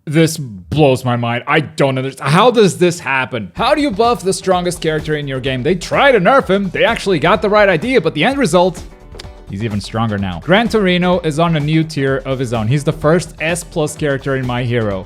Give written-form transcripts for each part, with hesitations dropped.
This blows my mind. I don't understand. How does this happen? How do you buff the strongest character in your game? They try to nerf him. They actually got the right idea, but the end result, he's even stronger now. Gran Torino is on a new tier of his own. He's the first S+ character in My Hero.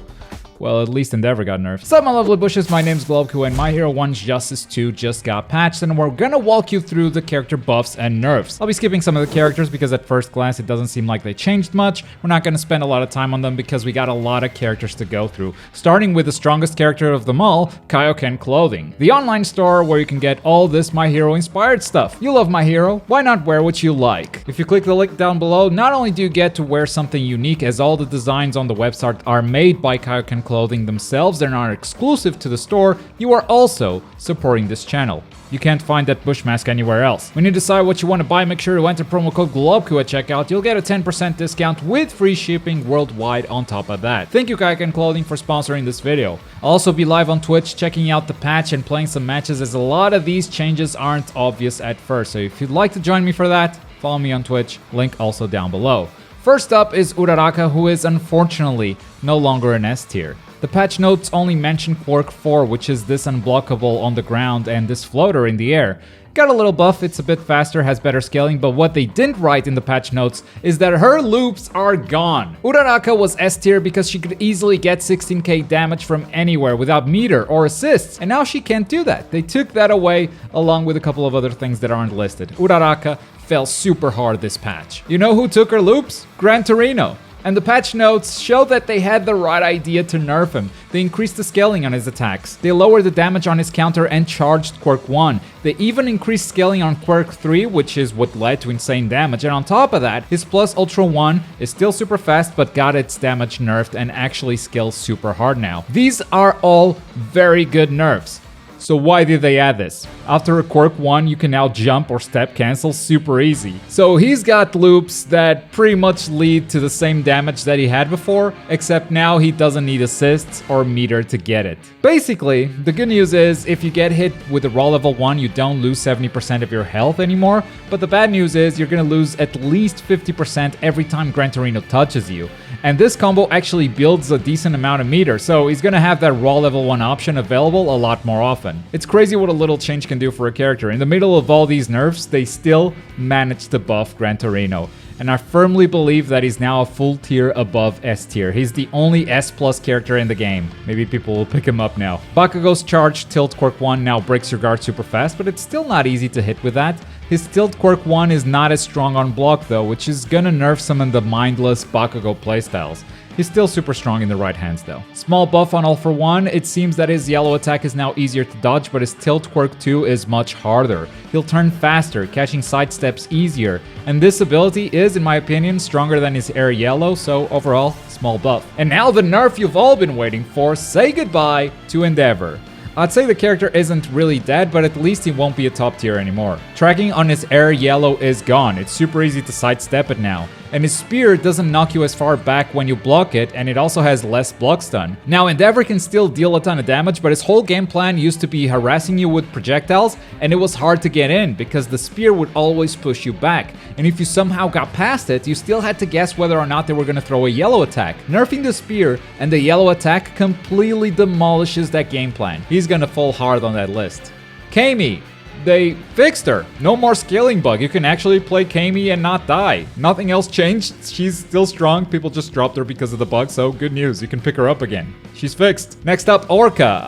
Well, at least Endeavor got nerfed. What's up, my lovely bushes? My name's Globku, and My Hero 1's Justice 2 just got patched, and we're gonna walk you through the character buffs and nerfs. I'll be skipping some of the characters because at first glance it doesn't seem like they changed much. We're not gonna spend a lot of time on them because we got a lot of characters to go through. Starting with the strongest character of them all, Kaioken Clothing. The online store where you can get all this My Hero inspired stuff. You love My Hero, why not wear what you like? If you click the link down below, not only do you get to wear something unique, as all the designs on the website are made by Kaioken Clothing themselves, they're not exclusive to the store, you are also supporting this channel. You can't find that bush mask anywhere else. When you decide what you want to buy, make sure to enter promo code Globku at checkout. You'll get a 10% discount with free shipping worldwide on top of that. Thank you Kaioken Clothing for sponsoring this video. I'll also be live on Twitch checking out the patch and playing some matches, as a lot of these changes aren't obvious at first. So if you'd like to join me for that, follow me on Twitch, link also down below. First up is Uranaka, who is unfortunately no longer an S tier. The patch notes only mention Quirk 4, which is this unblockable on the ground and this floater in the air. Got a little buff, it's a bit faster, has better scaling, but what they didn't write in the patch notes is that her loops are gone. Uranaka was S tier because she could easily get 16k damage from anywhere without meter or assists, and now she can't do that. They took that away along with a couple of other things that aren't listed. Uranaka fell super hard this patch. You know who took her loops? Gran Torino. And the patch notes show that they had the right idea to nerf him. They increased the scaling on his attacks. They lowered the damage on his counter and charged Quirk 1. They even increased scaling on Quirk 3, which is what led to insane damage. And on top of that, his Plus Ultra 1 is still super fast, but got its damage nerfed and actually scales super hard now. These are all very good nerfs. So why did they add this? After a Quirk 1, you can now jump or step cancel super easy. So he's got loops that pretty much lead to the same damage that he had before, except now he doesn't need assists or meter to get it. Basically, the good news is if you get hit with a raw level 1, you don't lose 70% of your health anymore, but the bad news is you're gonna lose at least 50% every time Gran Torino touches you. And this combo actually builds a decent amount of meter, so he's gonna have that raw level 1 option available a lot more often. It's crazy what a little change can do for a character. In the middle of all these nerfs, they still managed to buff Gran Torino. And I firmly believe that he's now a full tier above S tier. He's the only S+ character in the game. Maybe people will pick him up now. Bakugo's charge Tilt Quirk 1 now breaks your guard super fast, but it's still not easy to hit with that. His Tilt Quirk 1 is not as strong on block though, which is gonna nerf some of the mindless Bakugo playstyles. He's still super strong in the right hands though. Small buff on All for One, it seems that his yellow attack is now easier to dodge, but his Tilt Quirk 2 is much harder. He'll turn faster, catching sidesteps easier, and this ability is, in my opinion, stronger than his air yellow, so overall, small buff. And now the nerf you've all been waiting for, say goodbye to Endeavor. I'd say the character isn't really dead, but at least he won't be a top tier anymore. Tracking on his air yellow is gone, it's super easy to sidestep it now. And his spear doesn't knock you as far back when you block it, and it also has less block stun. Now Endeavor can still deal a ton of damage, but his whole game plan used to be harassing you with projectiles, and it was hard to get in because the spear would always push you back. And if you somehow got past it, you still had to guess whether or not they were gonna throw a yellow attack. Nerfing the spear and the yellow attack completely demolishes that game plan. He's gonna fall hard on that list. Kami. They fixed her. No more scaling bug. You can actually play Kami and not die. Nothing else changed. She's still strong. People just dropped her because of the bug, so good news. You can pick her up again. She's fixed. Next up, Orca.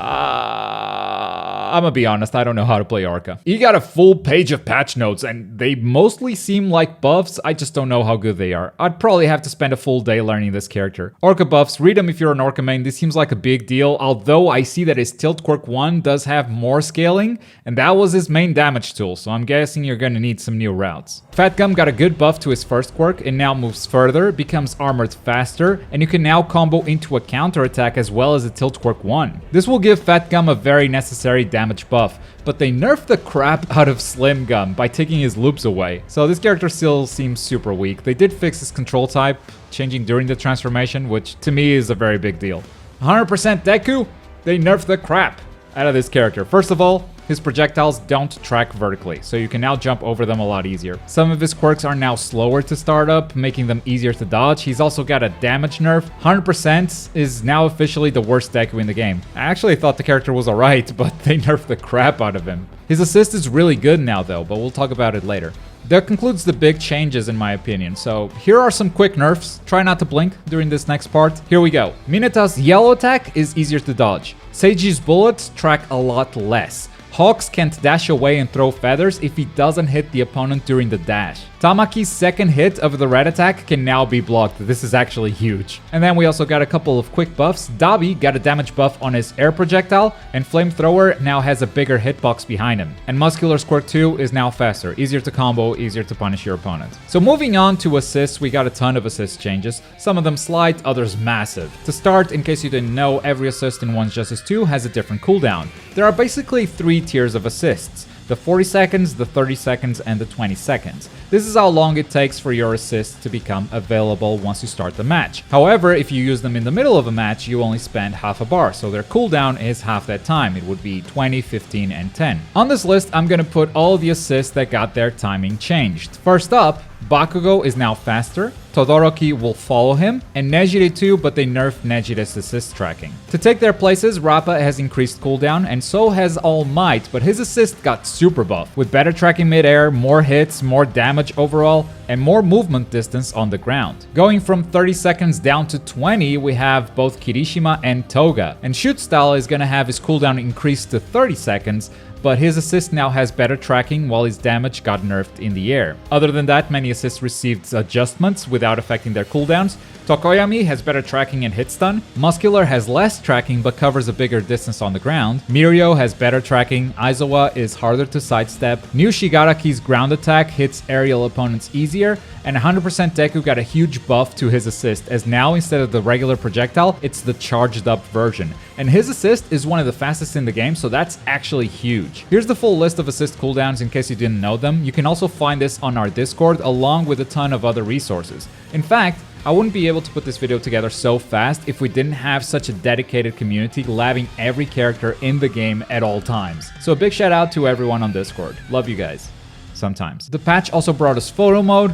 I'm gonna be honest, I don't know how to play Orca. He got a full page of patch notes, and they mostly seem like buffs. I just don't know how good they are. I'd probably have to spend a full day learning this character. Orca buffs, read them if you're an Orca main. This seems like a big deal, although I see that his Tilt Quirk 1 does have more scaling, and that was his main damage tool, so I'm guessing you're gonna need some new routes. Fat Gum got a good buff to his first quirk, and now moves further, becomes armored faster, and you can now combo into a counter attack as well as a Tilt Quirk 1. This will give Fat Gum a very necessary damage buff, but they nerfed the crap out of Slim Gum by taking his loops away, so this character still seems super weak. They did fix his control type, changing during the transformation, which to me is a very big deal. 100% Deku, they nerfed the crap out of this character. First of all, his projectiles don't track vertically, so you can now jump over them a lot easier. Some of his quirks are now slower to start up, making them easier to dodge. He's also got a damage nerf. 100% is now officially the worst Deku in the game. I actually thought the character was alright, but they nerfed the crap out of him. His assist is really good now though, but we'll talk about it later. That concludes the big changes in my opinion, so here are some quick nerfs. Try not to blink during this next part. Here we go. Mineta's yellow attack is easier to dodge. Seiji's bullets track a lot less. Hawks can't dash away and throw feathers if he doesn't hit the opponent during the dash. Tamaki's second hit of the red attack can now be blocked. This is actually huge. And then we also got a couple of quick buffs. Dabi got a damage buff on his air projectile, and Flamethrower now has a bigger hitbox behind him. And Muscular's quirk 2 is now faster, easier to combo, easier to punish your opponent. So moving on to assists, we got a ton of assist changes. Some of them slight, others massive. To start, in case you didn't know, every assist in One's Justice 2 has a different cooldown. There are basically 3 tiers of assists: the 40 seconds, the 30 seconds, and the 20 seconds. This is how long it takes for your assists to become available once you start the match. However, if you use them in the middle of a match, you only spend half a bar, so their cooldown is half that time. It would be 20, 15, and 10. On this list, I'm gonna put all the assists that got their timing changed. First up, Bakugo is now faster, Todoroki will follow him, and Nejire too, but they nerfed Nejire's assist tracking. To take their places, Rappa has increased cooldown, and so has All Might, but his assist got super buff, with better tracking mid-air, more hits, more damage overall, and more movement distance on the ground. Going from 30 seconds down to 20, we have both Kirishima and Toga, and Shoot Style is gonna have his cooldown increased to 30 seconds, but his assist now has better tracking while his damage got nerfed in the air. Other than that, many assists received adjustments without affecting their cooldowns. Tokoyami has better tracking and hit stun. Muscular has less tracking but covers a bigger distance on the ground. Mirio has better tracking. Aizawa is harder to sidestep. New Shigaraki's ground attack hits aerial opponents easier. And 100% Deku got a huge buff to his assist, as now instead of the regular projectile, it's the charged up version. And his assist is one of the fastest in the game, so that's actually huge. Here's the full list of assist cooldowns in case you didn't know them. You can also find this on our Discord along with a ton of other resources. In fact, I wouldn't be able to put this video together so fast if we didn't have such a dedicated community labbing every character in the game at all times. So a big shout out to everyone on Discord. Love you guys. Sometimes. The patch also brought us photo mode,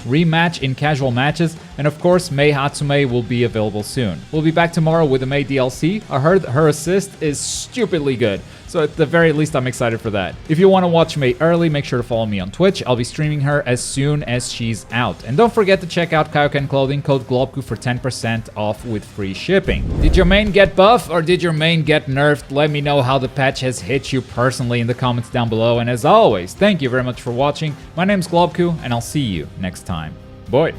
rematch in casual matches, and of course Mei Hatsume will be available soon. We'll be back tomorrow with the Mei DLC. I heard her assist is stupidly good, so at the very least I'm excited for that. If you want to watch Mei early, make sure to follow me on Twitch. I'll be streaming her as soon as she's out. And don't forget to check out Kaioken Clothing, code Globku for 10% off with free shipping. Did your main get buff or did your main get nerfed? Let me know how the patch has hit you personally in the comments down below. And as always, thank you very much for watching. My name's Globku, and I'll see you next time. Bye.